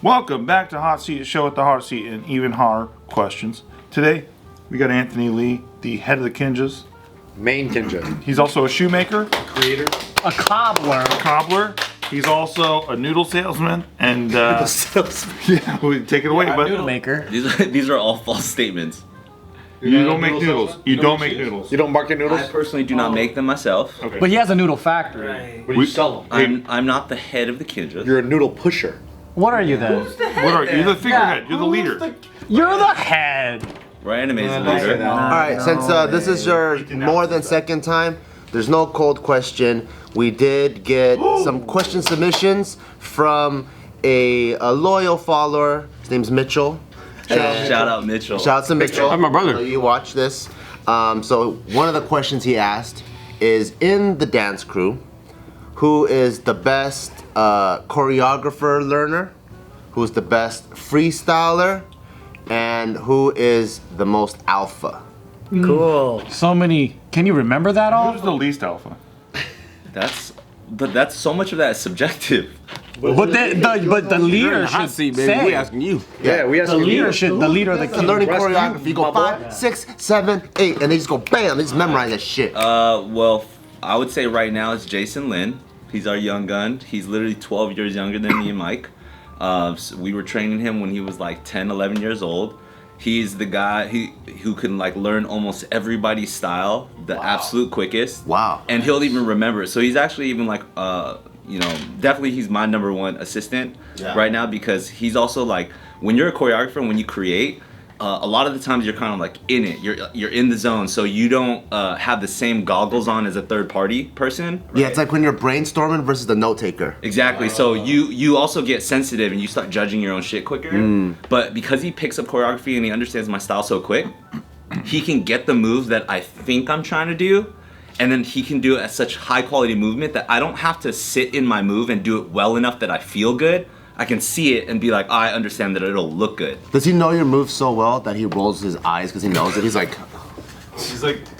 Welcome back to Hot Seat, a show at the Hot Seat and even hotter questions. Today, we got Anthony Lee, the head of the Kinjas. Main Kinja. He's also a shoemaker. Creator. A cobbler. He's also a noodle salesman. And, yeah, take it away, bud. Noodle maker. These are all false statements. You don't make noodles. You don't make noodles. You don't market noodles? I personally do not make them myself. Okay. But he has a noodle factory. But you sell them. I'm not the head of the Kinjas. You're a noodle pusher. What are you then? What are you? You're the figurehead. You're the leader. You're the head. Ryan is the leader. Alright, since this is your more than second time, there's no cold question. We did get some question submissions from a loyal follower. His name's Mitchell. Shout out Mitchell. Shout out to Mitchell. I'm my brother. So you watch this. So one of the questions he asked is, in the dance crew, who is the best choreographer learner, who's the best freestyler, and who is the most alpha? Cool. So many. Can you remember that all? Who's the least alpha? That's so much of that is subjective. But the leader should say. We asking you. Yeah, we asked The leader should. The leader of the The learning Rest choreography, you go bubble. 5, 6, 7, 8, and they just go bam, they just memorize that shit. Well, I would say right now it's Jason Lin. He's our young gun. He's literally 12 years younger than me and Mike. So we were training him when he was like 10, 11 years old. He's the guy who can like learn almost everybody's style, the absolute quickest. Wow. And he'll even remember it. So he's actually even like, definitely he's my number one assistant right now, because he's also like, when you're a choreographer and when you create, a lot of the times you're kind of like in it. You're in the zone, so you don't have the same goggles on as a third party person. Yeah, it's like when you're brainstorming versus the note taker. Exactly. So you also get sensitive and you start judging your own shit quicker. But because he picks up choreography and he understands my style so quick, he can get the moves that I think I'm trying to do, and then he can do it at such high quality movement that I don't have to sit in my move and do it well enough that I feel good. I can see it and be like, I understand that it'll look good. Does he know your moves so well that he rolls his eyes because he knows it? He's like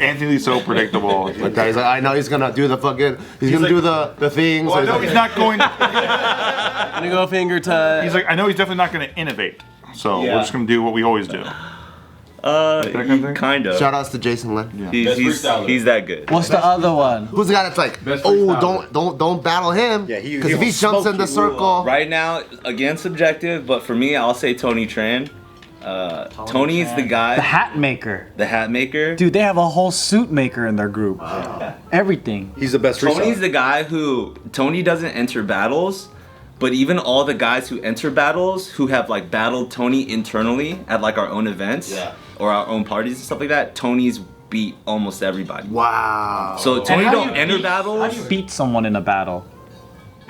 Anthony's so predictable. like that. He's like, I know he's gonna do the fucking, he's gonna do the thing. Well, I know he's not going. Gonna go finger touch. He's like, I know he's definitely not going to innovate. So we're just going to do what we always do. Kind of. Shout outs to Jason Lin. Yeah. He's that good. What's the other one? Who's the guy that's like, don't battle him? Yeah, he because if he will jumps in the smoke you. circle. Right now, again, subjective, but for me, I'll say Tony Tran. Tony's the guy. The Hatmaker. The Hatmaker. Dude, they have a whole suit maker in their group. Everything. He's the best freestyler. Tony's the guy who, Tony doesn't enter battles, but even all the guys who enter battles, who have like battled Tony internally at like our own events or our own parties and stuff like that, Tony's beat almost everybody. Wow. So Tony don't enter battles. How do you beat someone in a battle?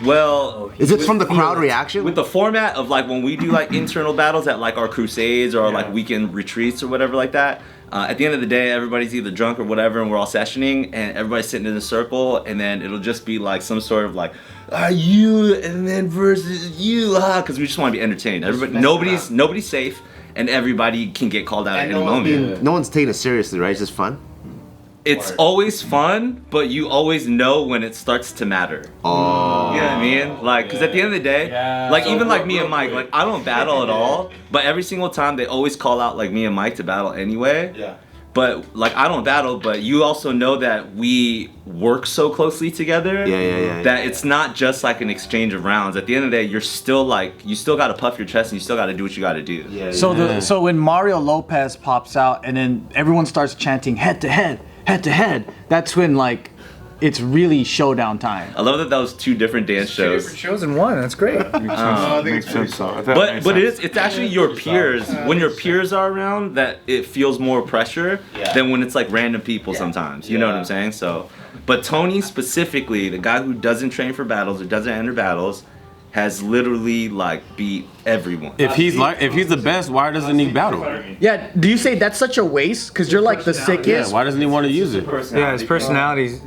Well, Is it from the crowd reaction? with the format of like when we do like internal battles at like our crusades or our like weekend retreats or whatever like that, at the end of the day everybody's either drunk or whatever and we're all sessioning and everybody's sitting in a circle and then it'll just be like some sort of like you and then versus you because we just want to be entertained. Everybody, nobody's safe and everybody can get called out at any moment. No one's taking it seriously, right? It's just fun. It's always fun, but you always know when it starts to matter. Oh. You know what I mean? Like, because at the end of the day, like even like me and Mike, like I don't battle at all, but every single time they always call out like me and Mike to battle anyway. Yeah. But like I don't battle, but you also know that we work so closely together. That it's not just like an exchange of rounds. At the end of the day, you're still like you still got to puff your chest and you still got to do what you got to do. So when Mario Lopez pops out and then everyone starts chanting head to head, that's when like it's really showdown time. I love that was two different dance shows. Different shows in one. That's great. Makes sense. So. But it's actually your peers. When your peers are around, that it feels more pressure than when it's like random people sometimes. You know what I'm saying? So, but Tony specifically, the guy who doesn't train for battles or doesn't enter battles, has literally like beat everyone. If he's the best, why doesn't he battle? Yeah. Do you say that's such a waste? Because you're like the sickest. Yeah, why doesn't he want to use it? Yeah, his personality.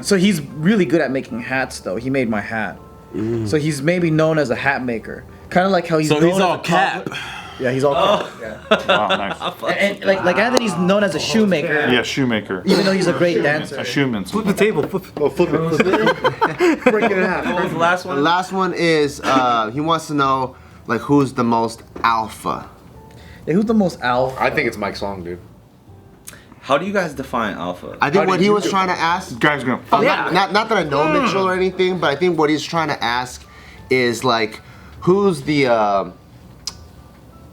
So he's really good at making hats, though. He made my hat. So he's maybe known as a hat maker. Kind of like how he's. So known he's as all a cap. Yeah, he's all cap. Yeah. Wow, nice. And like Anthony's known as a shoemaker. Yeah, shoemaker. Even though he's a great dancer. A shoeman. Flip the table. Flip it. Break it in half. What was the last The one? last one is he wants to know like who's the most alpha? Hey, who's the most alpha? I think it's Mike Song, dude. How do you guys define alpha? I think what he was trying to ask. Guys, go. Not that I know Mitchell or anything, but I think what he's trying to ask is like, who's the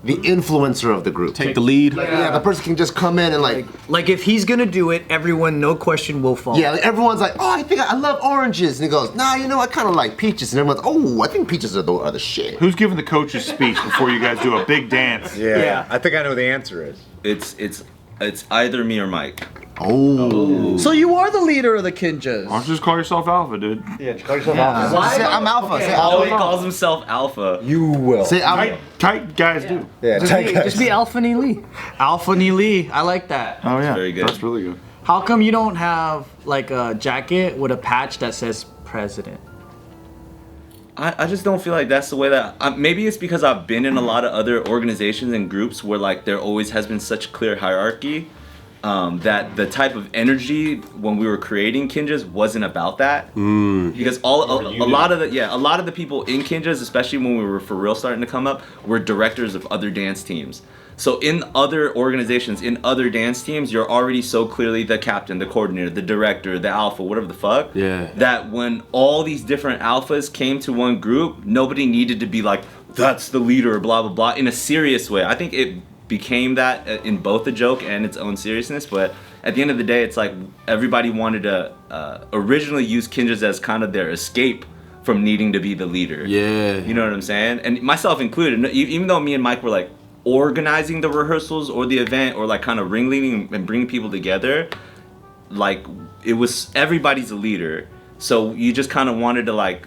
influencer of the group? Take the lead. Yeah, the person can just come in and Like if he's gonna do it, everyone, no question, will follow. yeah, like everyone's like, oh, I think I love oranges, and he goes, nah, I kind of like peaches, and everyone's, oh, I think peaches are the shit. Who's giving the coach's speech before you guys do a big dance? Yeah. I think I know the answer is. It's either me or Mike. Oh. So you are the leader of the Kinjas. Why don't you just call yourself Alpha, dude? Yeah, call yourself Say, I'm alpha. Say Oh, he alpha. calls himself Alpha. You will. Say I'm. Tight guys do. Yeah, Just be Alpha Lee. Alpha Lee. I like that. Oh yeah, very good. That's really good. How come you don't have like a jacket with a patch that says president? I just don't feel like that's the way that. Maybe it's because I've been in a lot of other organizations and groups where like there always has been such clear hierarchy. That the type of energy when we were creating Kinjas wasn't about that. Because a lot of the people in Kinjas, especially when we were for real starting to come up, were directors of other dance teams. So in other organizations, in other dance teams, you're already so clearly the captain, the coordinator, the director, the alpha, whatever the fuck. Yeah. That when all these different alphas came to one group, nobody needed to be like, that's the leader, blah, blah, blah, in a serious way. I think it became that in both the joke and its own seriousness, but at the end of the day, it's like everybody wanted to originally use Kinjas as kind of their escape from needing to be the leader. Yeah. You know what I'm saying? And myself included, even though me and Mike were like organizing the rehearsals or the event or like kind of ringleading and bringing people together, like it was everybody's a leader. So you just kind of wanted to like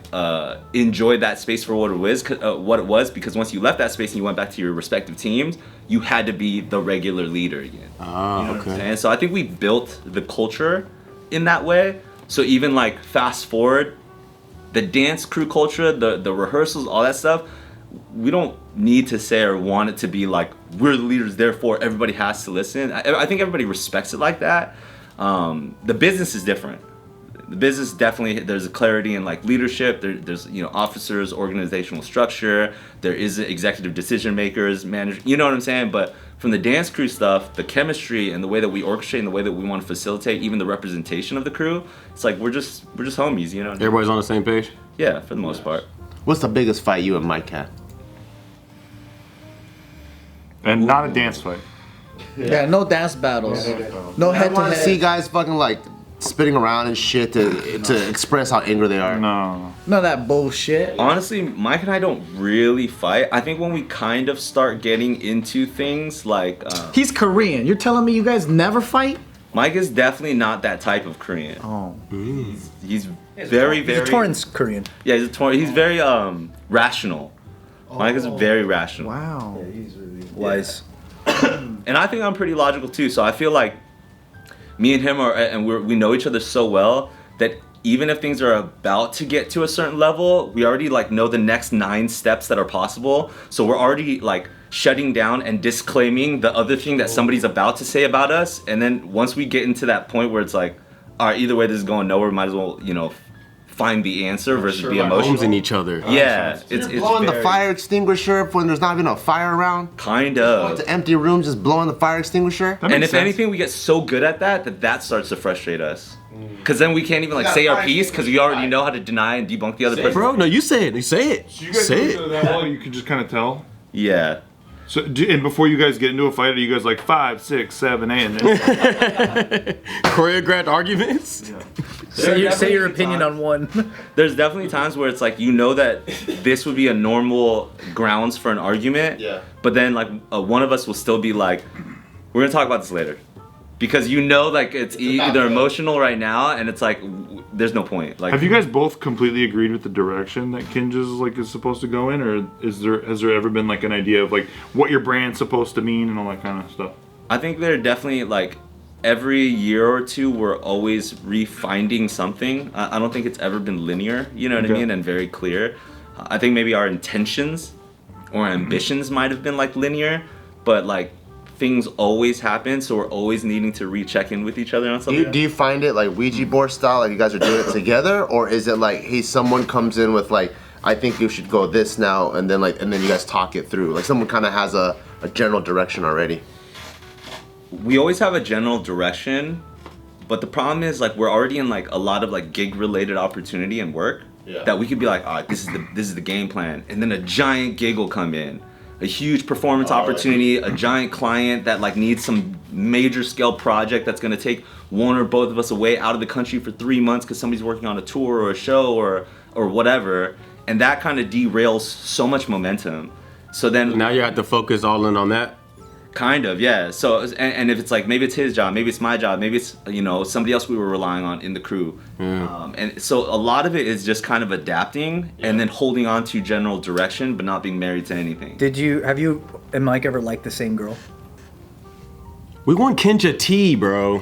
enjoy that space for what it was, because once you left that space and you went back to your respective teams, you had to be the regular leader again. And so I think we built the culture in that way. So even like fast forward, the dance crew culture, the rehearsals, all that stuff, we don't need to say or want it to be like we're the leaders, therefore everybody has to listen. I think everybody respects it like that. The business is different. The business definitely, there's a clarity in like leadership. There's officers, organizational structure. There is executive decision makers, managers. You know what I'm saying? But from the dance crew stuff, the chemistry and the way that we orchestrate and the way that we want to facilitate, even the representation of the crew, it's like we're just homies. You know? Everybody's on the same page? Yeah, for the most part. What's the biggest fight you and Mike had? And not a dance fight. Yeah, no dance battles. No head I to want to see head. guys fucking like spitting around and shit to express how angry they are. No. None of that bullshit. Honestly, Mike and I don't really fight. I think when we kind of start getting into things like He's Korean. You're telling me you guys never fight? Mike is definitely not that type of Korean. Oh. He's very, very. He's a Torrance Korean. Yeah, he's very rational. Mike is very rational. Wow. Wise. And I think I'm pretty logical too. So I feel like me and him we know each other so well that even if things are about to get to a certain level, we already like know the next 9 steps that are possible. So we're already like shutting down and disclaiming the other thing that somebody's about to say about us. And then once we get into that point where it's like, all right, either way this is going nowhere, might as well, find the answer versus be emotional. Homes in each other. Yeah, it's Blowing the very- fire extinguisher when there's not even a fire around. Kind Going of. to empty rooms, just blowing the fire extinguisher. That And makes if sense. anything, we get so good at that starts to frustrate us. Because then we can't even like say our piece because we already know how to deny and debunk the other person. Bro, no, you say it. You say it. So you guys Say know each it. other that well, you can just kind of tell. Yeah. So, and before you guys get into a fight, are you guys like 5, 6, 7, 8? And then Choreographed arguments? Say your opinion on one. There's definitely times where it's like that this would be a normal grounds for an argument. Yeah. But then like one of us will still be like, we're gonna talk about this later. Because like it's either emotional right now and it's like there's no point. Like have you guys both completely agreed with the direction that Kinjas is supposed to go in, or has there ever been like an idea of like what your brand's supposed to mean and all that kind of stuff? I think they're definitely like every year or two we're always refining something. I don't think it's ever been linear, you know what I mean, and very clear. I think maybe our intentions or ambitions might have been like linear, but like things always happen, so we're always needing to recheck in with each other on something. Do you find it like Ouija board style, like you guys are doing it together, or is it like, hey, someone comes in with like I think you should go this now, and then you guys talk it through. Like someone kind of has a general direction already. We always have a general direction, but the problem is like we're already in like a lot of like gig related opportunity and work that we could be like, oh, this is the game plan, and then a giant gig will come in, a huge performance opportunity, a giant client that like needs some major scale project that's gonna take one or both of us away out of the country for 3 months because somebody's working on a tour or a show or whatever, and that kind of derails so much momentum. So then Now you have to focus all in on that. kind of, yeah. So and if it's like maybe it's his job, maybe it's my job, maybe it's somebody else we were relying on in the crew, and so a lot of it is just kind of adapting and then holding on to general direction, but not being married to anything. Have you and Mike ever liked the same girl? We want Kinja T, bro.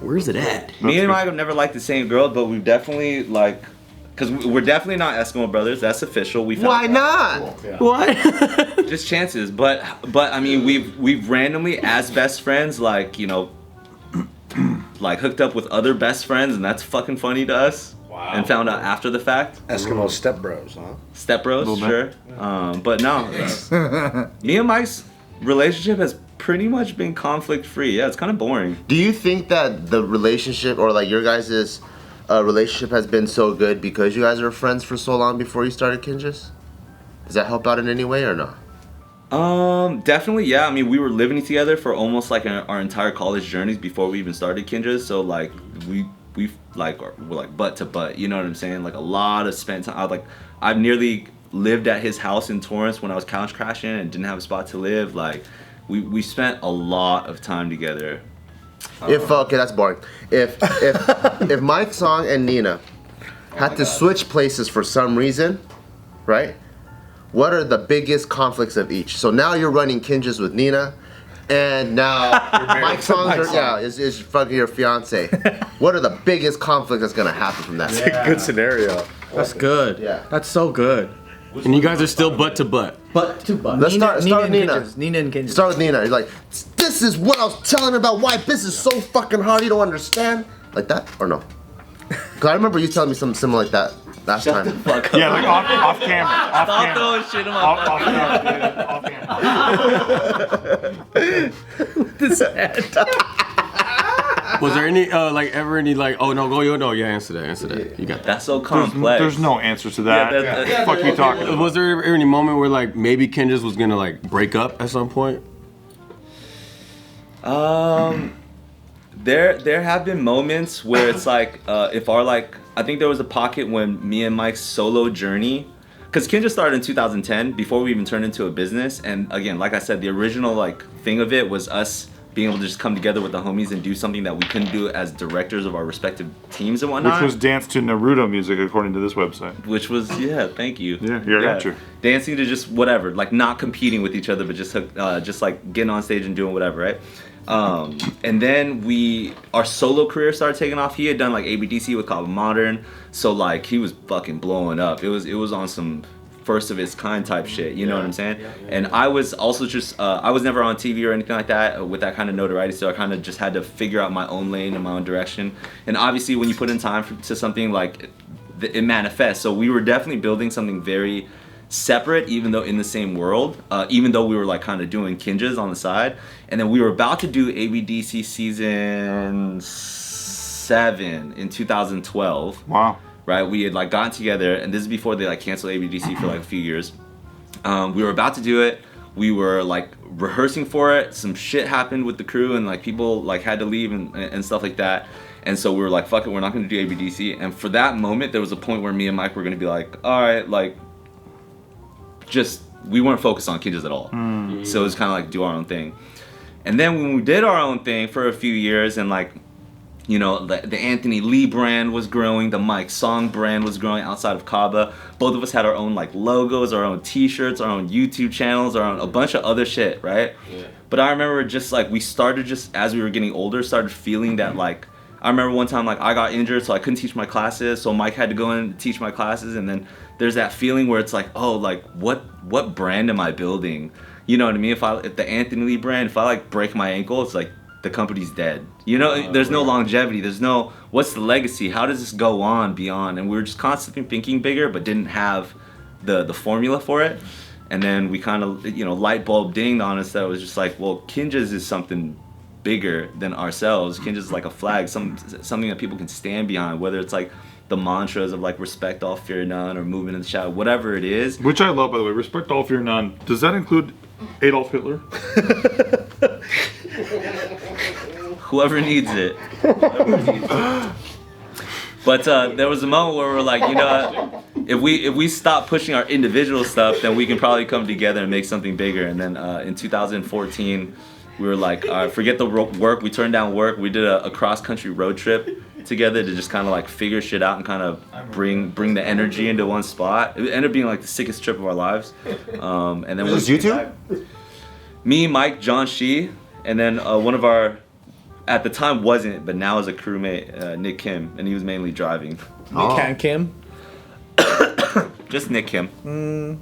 Where's it at? Me and Mike have never liked the same girl, but we've definitely like, because we're definitely not Eskimo brothers. That's official. We found Why not? What? just chances, but I mean we've randomly as best friends like like hooked up with other best friends, and that's fucking funny to us. Wow. And found out after the fact. Eskimo stepbros, huh? Step bros, sure. But no, me and Mike's relationship has pretty much been conflict free. Yeah, it's kind of boring. Do you think that the relationship or like your guys' relationship has been so good because you guys were friends for so long before you started Kinjas? Does that help out in any way or not? Definitely, yeah. I mean, we were living together for almost like our entire college journeys before we even started Kinjas. So like we're like butt to butt. You know what I'm saying? Like a lot of spent time. I've nearly lived at his house in Torrance when I was couch crashing and didn't have a spot to live. Like we spent a lot of time together. Okay, that's boring. If Mike Song and Nina had to switch places for some reason, right? What are the biggest conflicts of each? So now you're running Kinjas with Nina, and now Mike Song is fucking your fiance. What are the biggest conflicts that's gonna happen from that? Good scenario. That's good. Yeah. That's so good. And you guys are still butt to butt. Butt to butt. Let's start with Nina. Nina and Kinjas. Start with Nina. You're like, this is what I was telling her about why this is so fucking hard. You don't understand, like that or no? Cause I remember you telling me something similar like that last time. Fuck Yeah, like off camera. Off Stop camera. throwing shit in my Off camera. This head. Was there any ever any oh no, you answer that. You got that. That's so complex. There's no answer to that. Yeah, that- Fuck you talking about? Was there ever any moment where like maybe Kinjas was gonna like break up at some point? There have been moments where it's like if our I think there was a pocket when me and Mike's solo journey, because Kinja started in 2010 before we even turned into a business, and again, like I said, the original thing of it was us being able to just come together with the homies and do something that we couldn't do as directors of our respective teams and whatnot. Which was dance to Naruto music, according to this website. Which was thank you. Yeah, you're an actor. Dancing to just whatever, like not competing with each other, but just like getting on stage and doing whatever, right? And then our solo career started taking off. He had done like ABDC with Cabo Modern, so like he was fucking blowing up. It was on some first of its kind type shit, you know what I'm saying? And I was also just I was never on TV or anything like that with that kind of notoriety, so I kind of just had to figure out my own lane and my own direction. And obviously when you put in time to something, like it manifests. So we were definitely building something very separate, even though in the same world, even though we were like kind of doing Kinjas on the side. And then we were about to do ABDC season 7 in 2012. Wow. Right, we had like gotten together, and this is before they like canceled ABDC for like a few years. We were about to do it. We were like rehearsing for it. Some shit happened with the crew, and like people like had to leave and stuff like that. And so we were like, fuck it, we're not gonna do ABDC. And for that moment, there was a point where me and Mike were gonna be like, all right, like, just we weren't focused on Kinjas at all. So it was kind of like do our own thing. And then when we did our own thing for a few years, and like, you know, the Anthony Lee brand was growing, the Mike Song brand was growing outside of Kaba. Both of us had our own like logos, our own t-shirts, our own YouTube channels, our own a bunch of other shit, right? Yeah. But I remember just like we started just as we were getting older, started feeling that like, I remember one time like I got injured, so I couldn't teach my classes, so Mike had to go in and teach my classes, and then there's that feeling where it's like, oh, like what brand am I building? You know what I mean? If the Anthony Lee brand, if I like break my ankle, it's like the company's dead. You know, there's no longevity. There's no, what's the legacy? How does this go on beyond? And we were just constantly thinking bigger, but didn't have the formula for it. And then we kind of, light bulb dinged on us that was just like, well, Kinjaz is something bigger than ourselves. Kinjaz is like a flag, something that people can stand behind, whether it's like the mantras of like respect all, fear none, or movement in the shadow, whatever it is. Which I love, by the way. Respect all, fear none. Does that include Adolf Hitler? Whoever needs it. But there was a moment where we're like, if we stop pushing our individual stuff, then we can probably come together and make something bigger. And then in 2014, we were like, all right, forget the work. We turned down work. We did a cross-country road trip together to just kind of like figure shit out and kind of bring the energy into one spot. It ended up being like the sickest trip of our lives. And then Was you two? Me, Mike, John Shee, and then one of our, at the time wasn't, but now is a crewmate, Nick Kim, and he was mainly driving. Oh. Nick Kim. Just Nick Kim.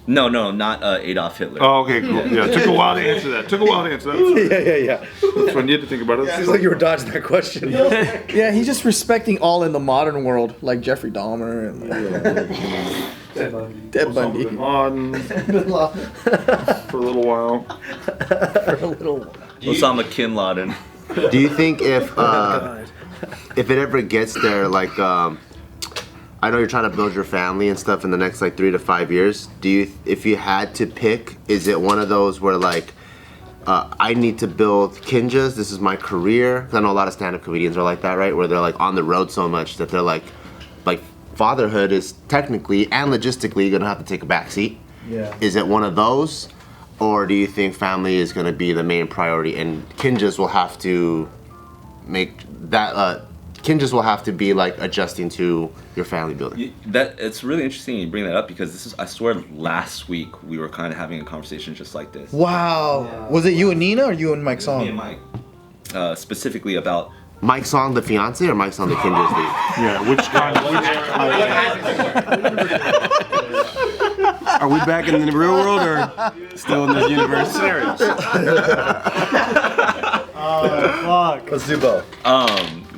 No, not Adolf Hitler. Oh, okay, cool. Yeah, it took a while to answer that. Yeah. That's when you had to think about it. Seems like you were dodging that question. Yeah, he's just respecting all in the modern world, like Jeffrey Dahmer and Ted Bundy. Bin Laden for a little while. Osama Bin Laden. Do you think if it ever gets there, like I know you're trying to build your family and stuff in the next like 3 to 5 years. If you had to pick, is it one of those where like I need to build Kinjaz, this is my career? 'Cause I know a lot of stand-up comedians are like that, right? Where they're like on the road so much that they're like fatherhood is technically and logistically gonna have to take a back seat. Yeah. Is it one of those, or do you think family is gonna be the main priority and Kinjaz will have to make that? Kinjaz will have to be like adjusting to your family building. That it's really interesting you bring that up because this is, I swear, last week we were kind of having a conversation just like this. Wow. Was it you and Nina or you and Mike Song? Me and Mike, specifically about. Mike Song, the fiance, or Mike Song, the Kinjaz lead? Yeah, which kind? Are we back in the real world or still in this universe? Let's do both.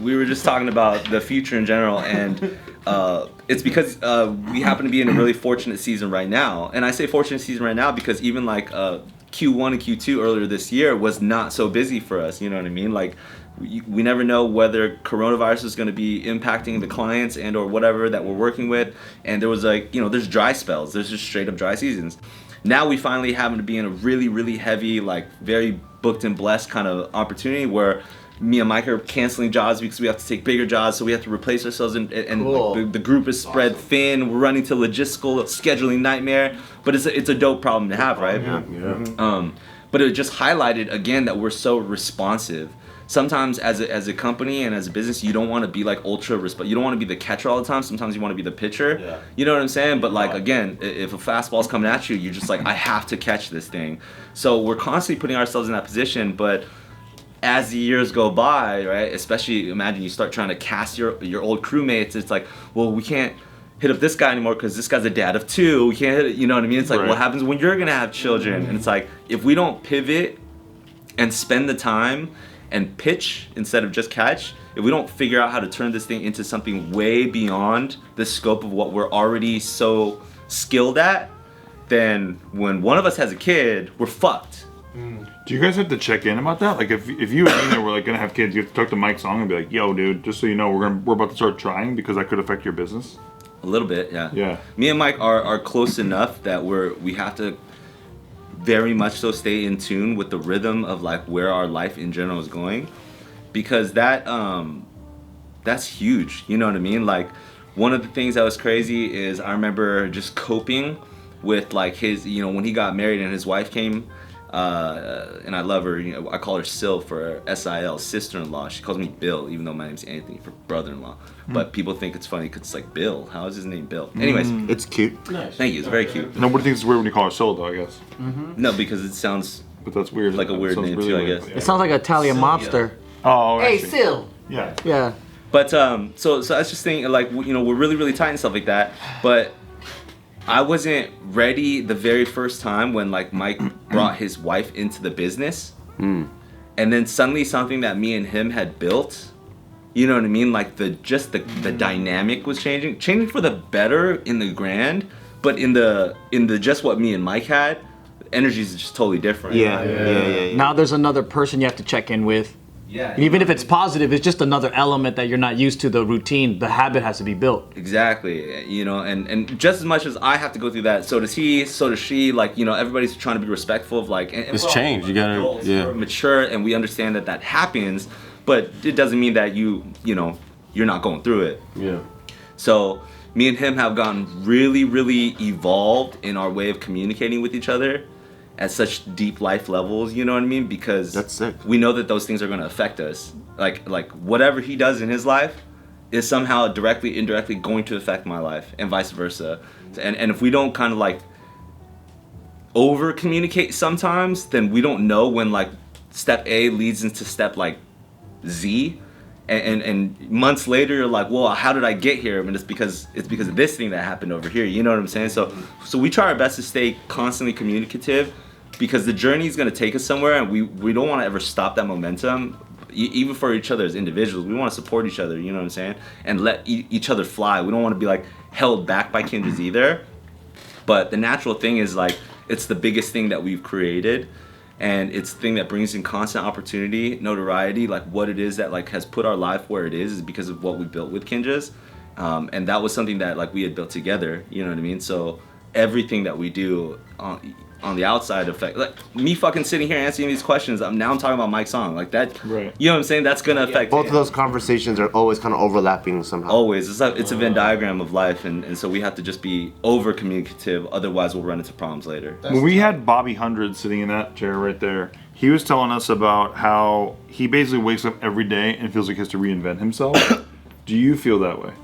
We were just talking about the future in general, and it's because we happen to be in a really fortunate season right now. And I say fortunate season right now because even like Q1 and Q2 earlier this year was not so busy for us. You know what I mean? Like we never know whether coronavirus is going to be impacting the clients and or whatever that we're working with. And there was like, there's dry spells. There's just straight up dry seasons. Now we finally happen to be in a really, really heavy, like very booked and blessed kind of opportunity where me and Mike are canceling jobs because we have to take bigger jobs, so we have to replace ourselves, and Cool. like, the group is spread thin. We're running to logistical scheduling nightmare, but it's a dope problem to have, right? Yeah. But it just highlighted again that we're so responsive. Sometimes as a company and as a business, you don't want to be like ultra you don't want to be the catcher all the time. Sometimes you want to be the pitcher. Yeah. You know what I'm saying? But like again, if a fastball's coming at you, you're just like, I have to catch this thing. So we're constantly putting ourselves in that position, but as the years go by, right, especially imagine you start trying to cast your old crewmates, it's like, well, we can't hit up this guy anymore because this guy's a dad of 2. We can't hit it, you know what I mean? It's like, Right. what happens when you're gonna have children? And it's like, if we don't pivot and spend the time and pitch instead of just catch, if we don't figure out how to turn this thing into something way beyond the scope of what we're already so skilled at, then when one of us has a kid, we're fucked. Do you guys have to check in about that? Like, if you and Nina were like gonna have kids, you have to talk to Mike Song and be like, "Yo, dude, just so you know, we're about to start trying because that could affect your business." A little bit, yeah. Yeah. Me and Mike are close enough that we have to very much so stay in tune with the rhythm of like where our life in general is going, because that's huge. You know what I mean? Like, one of the things that was crazy is I remember just coping with like his, when he got married and his wife came. And I love her. I call her Sil for SIL, sister-in-law. She calls me Bill, even though my name's Anthony for brother-in-law. But people think it's funny because it's like Bill. How is his name Bill? Anyways, It's cute. thank you. It's very cute. Nobody thinks it's weird when you call her Sil, though, I guess. No, because it sounds But that's weird. like a weird Sounds name really too, I weird. guess. It sounds like an Italian mobster. Oh, I see. Sil. Yeah. Yeah. But so that's just thinking like we're really really tight and stuff like that. But I wasn't ready the very first time when like Mike brought his wife into the business, and then suddenly something that me and him had built You know what I mean? Like the dynamic was changing for the better in the grand, but in the just what me and Mike had, the energy is just totally different. Yeah. Now there's another person you have to check in with. Yeah. And even if it's positive, it's just another element that you're not used to. The routine, the habit has to be built. Exactly. You know, and just as much as I have to go through that, so does he, so does she. Like, you know, everybody's trying to be respectful of like. And It's we're all changed. You gotta, adults, yeah. we're mature, and we understand that happens, but it doesn't mean that you know, you're not going through it. Yeah. So me and him have gotten really, really evolved in our way of communicating with each other at such deep life levels, you know what I mean? Because That's sick. we know that those things are going to affect us. Like whatever he does in his life is somehow directly, indirectly going to affect my life, and vice versa. And if we don't kind of like over communicate sometimes, then we don't know when like step A leads into step like Z. And months later, you're like, well, how did I get here? I mean, it's because of this thing that happened over here. You know what I'm saying? So we try our best to stay constantly communicative, because the journey is going to take us somewhere, and we don't want to ever stop that momentum, even for each other as individuals. We want to support each other, you know what I'm saying? And let each other fly. We don't want to be like held back by kindreds either. But the natural thing is like, it's the biggest thing that we've created. And it's the thing that brings in constant opportunity, notoriety, like what it is that like has put our life where it is because of what we built with Kinjas. And that was something that like we had built together, you know what I mean? So everything that we do on the outside affect, like me fucking sitting here answering these questions, I'm talking about Mike's song, like that, Right. You know what I'm saying? That's gonna affect Both of those conversations are always kind of overlapping somehow. always. It's a Venn diagram of life, and so we have to just be over communicative, otherwise we'll run into problems later. When we had Bobby 100 sitting in that chair right there, he was telling us about how he basically wakes up every day and feels like he has to reinvent himself. Do you feel that way?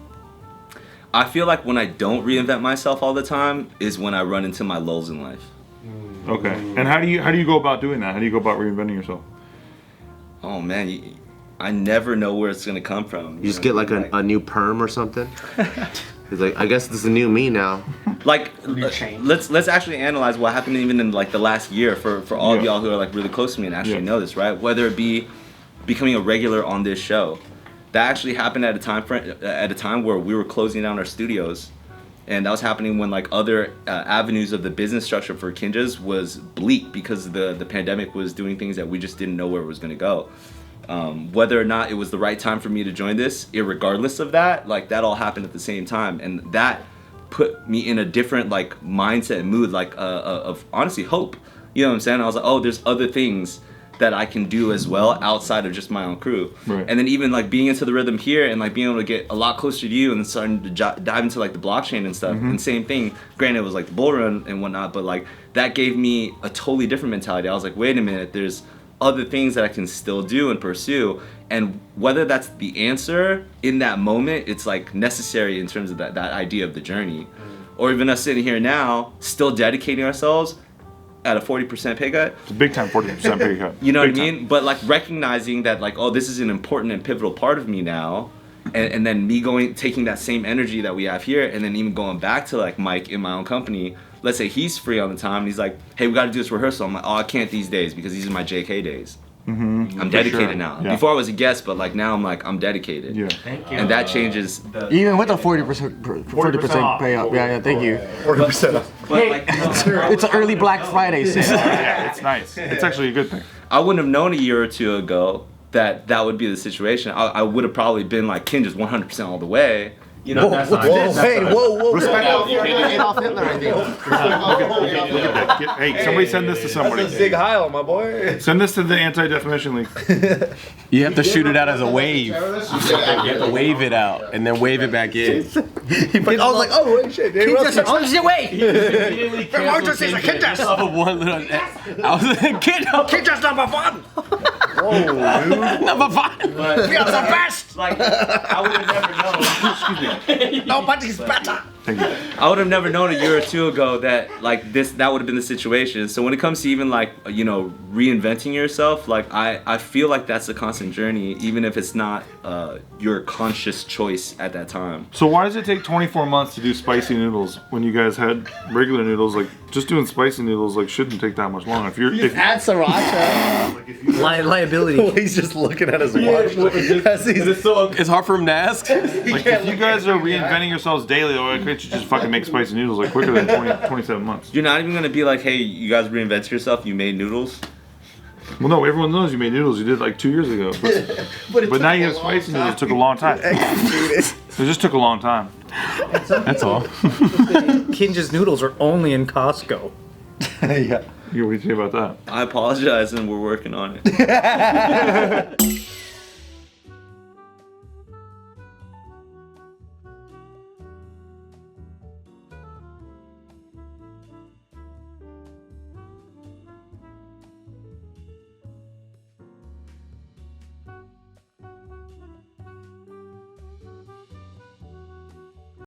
I feel like when I don't reinvent myself all the time is when I run into my lulls in life. Okay. And how do you go about doing that? How do you go about reinventing yourself? Oh man, I never know where it's gonna come from. You just get like a new perm or something. He's like, I guess this is a new me now. Like let's actually analyze what happened even in like the last year for all of y'all who are like really close to me and actually know this, right? Whether it be becoming a regular on this show, that actually happened at a time where we were closing down our studios. And that was happening when like other avenues of the business structure for Kinjas was bleak because the pandemic was doing things that we just didn't know where it was going to go. Whether or not it was the right time for me to join this, irregardless of that, like that all happened at the same time, and that put me in a different like mindset and mood, like of honestly hope. You know what I'm saying? I was like, oh, there's other things that I can do as well outside of just my own crew. Right. And then even like being into the rhythm here and like being able to get a lot closer to you and starting to dive into like the blockchain and stuff. And same thing, granted it was like the bull run and whatnot, but like that gave me a totally different mentality. I was like, wait a minute, there's other things that I can still do and pursue. And whether that's the answer in that moment, it's like necessary in terms of that idea of the journey. Or even us sitting here now, still dedicating ourselves at a 40% pay cut. It's a big time 40% pay cut. You know what I Big mean? time. But like recognizing that like, oh, this is an important and pivotal part of me now. And then me taking that same energy that we have here and then even going back to like Mike in my own company. Let's say he's free on the time and he's like, hey, we got to do this rehearsal. I'm like, oh, I can't these days because these are my JK days. I'm dedicated sure. now. Yeah. Before I was a guest, but like now I'm like, I'm dedicated. Yeah. Thank you. And that changes. Even with a 40% payout. Yeah, thank you. 40% off. But like, you know, It's an early Black Friday sale. Yeah, it's nice. It's actually a good thing. I wouldn't have known a year or two ago that would be the situation. I would have probably been like Ken just 100% all the way. You know, that's not Respect Adolf Hitler, I think. Hey, somebody send this to somebody. Zig Heil, my boy. Send this to the Anti-Defamation League. You have to shoot it out as a wave. You have to wave it out and then wave it back in. I was like, oh, wait, shit. They wrote some- Immediately canceled Kinjas. Just off of one little. I was like, kid, Kinjas number one. number 5. But, We are the best. like, I would have never known. Nobody's better. Thank you. I would have never known a year or two ago that like that would have been the situation. So when it comes to even like reinventing yourself, like I feel like that's a constant journey, even if it's not your conscious choice at that time. So why does it take 24 months to do spicy noodles when you guys had regular noodles? Like just doing spicy noodles like shouldn't take that much long. If Add sriracha. Liability. He's just looking at his watch. It's hard for him to ask. like if you guys are reinventing yourselves daily, why can't you just fucking make spicy noodles like quicker than 27 months? You're not even gonna be like, hey, you guys reinvented yourself. You made noodles. Well, no, everyone knows you made noodles. You did like 2 years ago. But now you have spicy noodles. It took a long time. It just took a long time. That's all. Kinja's noodles are only in Costco. Yeah. What do you say about that? I apologize, and we're working on it.